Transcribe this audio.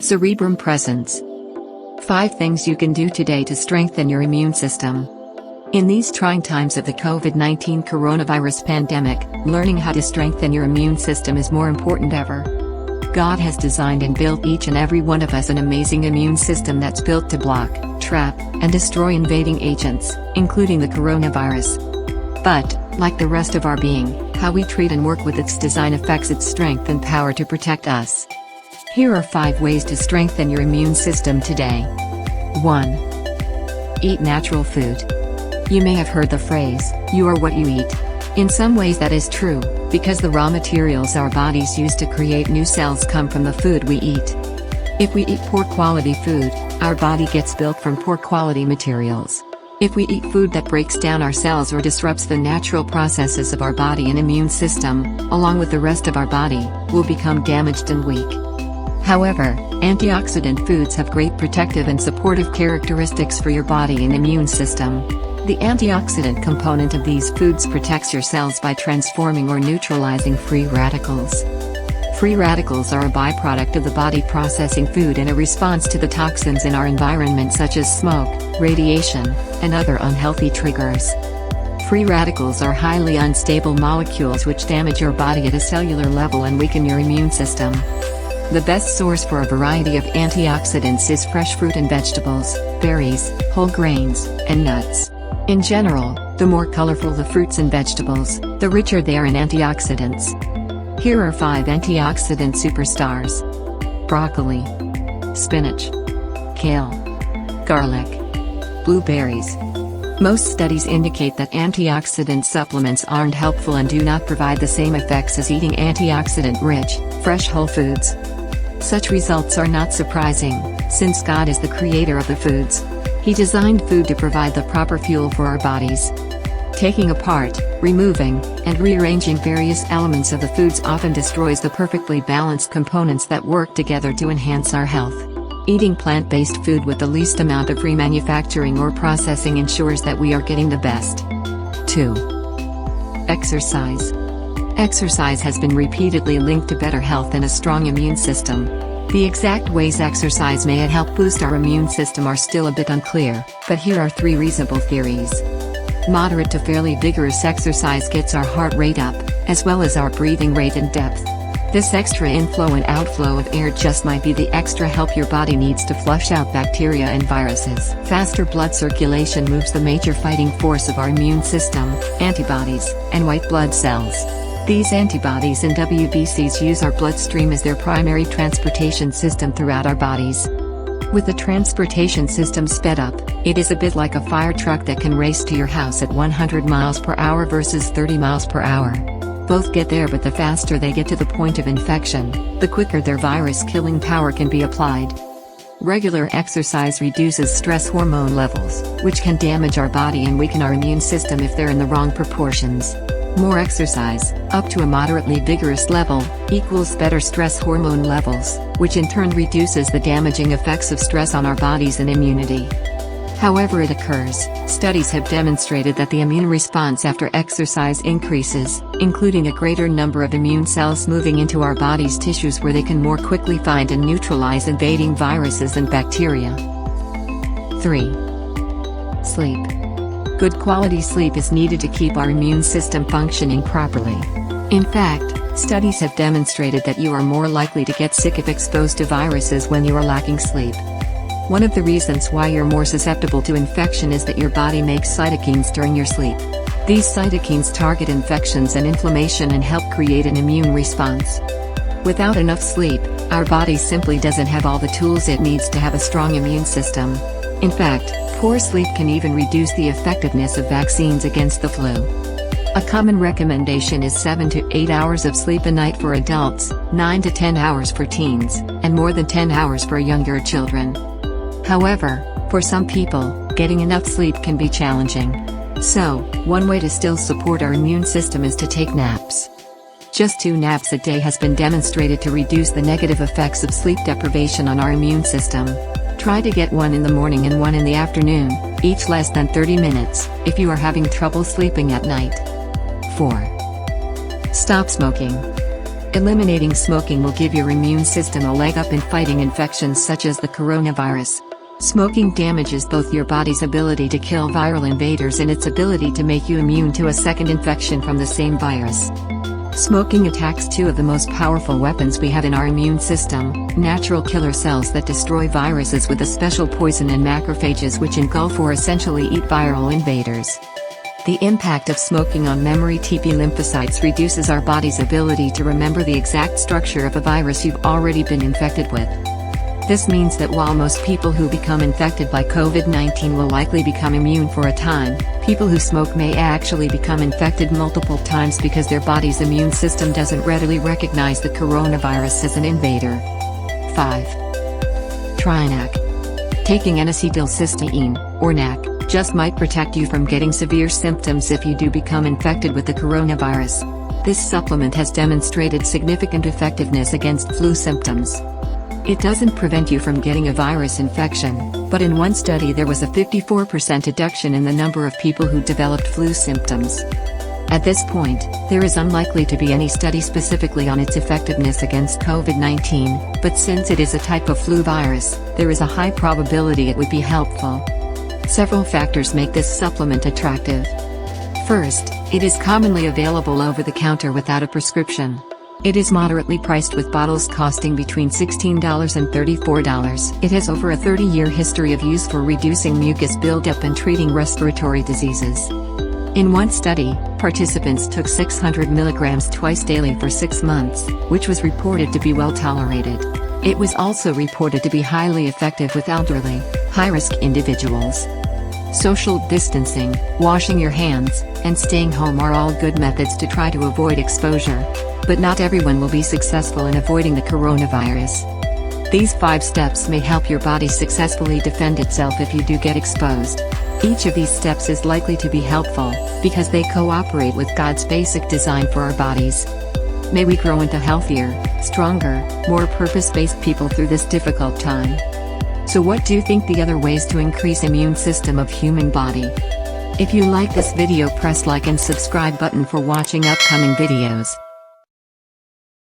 Cerebrum presence. 5 things you can do today to strengthen your immune system. In these trying times of the COVID-19 coronavirus pandemic, learning how to strengthen your immune system is more important ever. God has designed and built each and every one of us an amazing immune system that's built to block, trap, and destroy invading agents, including the coronavirus. But, like the rest of our being, how we treat and work with its design affects its strength and power to protect us. Here are 5 ways to strengthen your immune system today. 1. Eat natural food. You may have heard the phrase, "You are what you eat." In some ways that is true, because the raw materials our bodies use to create new cells come from the food we eat. If we eat poor quality food, our body gets built from poor quality materials. If we eat food that breaks down our cells or disrupts the natural processes of our body and immune system, along with the rest of our body, we'll become damaged and weak. However, antioxidant foods have great protective and supportive characteristics for your body and immune system. The antioxidant component of these foods protects your cells by transforming or neutralizing free radicals. Free radicals are a byproduct of the body processing food in a response to the toxins in our environment such as smoke, radiation, and other unhealthy triggers. Free radicals are highly unstable molecules which damage your body at a cellular level and weaken your immune system. The best source for a variety of antioxidants is fresh fruit and vegetables, berries, whole grains, and nuts. In general, the more colorful the fruits and vegetables, the richer they are in antioxidants. Here are 5 antioxidant superstars. Broccoli, spinach, kale, garlic, blueberries. Most studies indicate that antioxidant supplements aren't helpful and do not provide the same effects as eating antioxidant-rich, fresh whole foods. Such results are not surprising, since God is the creator of the foods. He designed food to provide the proper fuel for our bodies. Taking apart, removing, and rearranging various elements of the foods often destroys the perfectly balanced components that work together to enhance our health. Eating plant-based food with the least amount of remanufacturing or processing ensures that we are getting the best. 2. Exercise. Exercise has been repeatedly linked to better health and a strong immune system. The exact ways exercise may help boost our immune system are still a bit unclear, but here are 3 reasonable theories. Moderate to fairly vigorous exercise gets our heart rate up, as well as our breathing rate and depth. This extra inflow and outflow of air just might be the extra help your body needs to flush out bacteria and viruses. Faster blood circulation moves the major fighting force of our immune system, antibodies, and white blood cells. These antibodies and WBCs use our bloodstream as their primary transportation system throughout our bodies. With the transportation system sped up, it is a bit like a fire truck that can race to your house at 100 miles per hour versus 30 miles per hour. Both get there, but the faster they get to the point of infection, the quicker their virus-killing power can be applied. Regular exercise reduces stress hormone levels, which can damage our body and weaken our immune system if they're in the wrong proportions. More exercise, up to a moderately vigorous level, equals better stress hormone levels, which in turn reduces the damaging effects of stress on our bodies and immunity. However it occurs, studies have demonstrated that the immune response after exercise increases, including a greater number of immune cells moving into our body's tissues where they can more quickly find and neutralize invading viruses and bacteria. 3. Sleep. Good quality sleep is needed to keep our immune system functioning properly. In fact, studies have demonstrated that you are more likely to get sick if exposed to viruses when you are lacking sleep. One of the reasons why you're more susceptible to infection is that your body makes cytokines during your sleep. These cytokines target infections and inflammation and help create an immune response. Without enough sleep, our body simply doesn't have all the tools it needs to have a strong immune system. In fact, poor sleep can even reduce the effectiveness of vaccines against the flu. A common recommendation is 7 to 8 hours of sleep a night for adults, 9 to 10 hours for teens, and more than 10 hours for younger children. However, for some people, getting enough sleep can be challenging. So, one way to still support our immune system is to take naps. Just 2 naps a day has been demonstrated to reduce the negative effects of sleep deprivation on our immune system. Try to get 1 in the morning and 1 in the afternoon, each less than 30 minutes, if you are having trouble sleeping at night. 4. Stop smoking. Eliminating smoking will give your immune system a leg up in fighting infections such as the coronavirus. Smoking damages both your body's ability to kill viral invaders and its ability to make you immune to a second infection from the same virus. Smoking attacks two of the most powerful weapons we have in our immune system, natural killer cells that destroy viruses with a special poison, and macrophages which engulf or essentially eat viral invaders. The impact of smoking on memory T lymphocytes reduces our body's ability to remember the exact structure of a virus you've already been infected with. This means that while most people who become infected by COVID-19 will likely become immune for a time, people who smoke may actually become infected multiple times because their body's immune system doesn't readily recognize the coronavirus as an invader. 5. Try NAC. Taking N-acetylcysteine, or NAC, just might protect you from getting severe symptoms if you do become infected with the coronavirus. This supplement has demonstrated significant effectiveness against flu symptoms. It doesn't prevent you from getting a virus infection, but in one study there was a 54% reduction in the number of people who developed flu symptoms. At this point, there is unlikely to be any study specifically on its effectiveness against COVID-19, but since it is a type of flu virus, there is a high probability it would be helpful. Several factors make this supplement attractive. First, it is commonly available over the counter without a prescription. It is moderately priced with bottles costing between $16 and $34. It has over a 30-year history of use for reducing mucus buildup and treating respiratory diseases. In one study, participants took 600 milligrams twice daily for 6 months, which was reported to be well tolerated. It was also reported to be highly effective with elderly, high-risk individuals. Social distancing, washing your hands, and staying home are all good methods to try to avoid exposure. But not everyone will be successful in avoiding the coronavirus. These 5 steps may help your body successfully defend itself if you do get exposed. Each of these steps is likely to be helpful, because they cooperate with God's basic design for our bodies. May we grow into healthier, stronger, more purpose-based people through this difficult time. So what do you think the other ways to increase immune system of human body? If you like this video, press like and subscribe button for watching upcoming videos.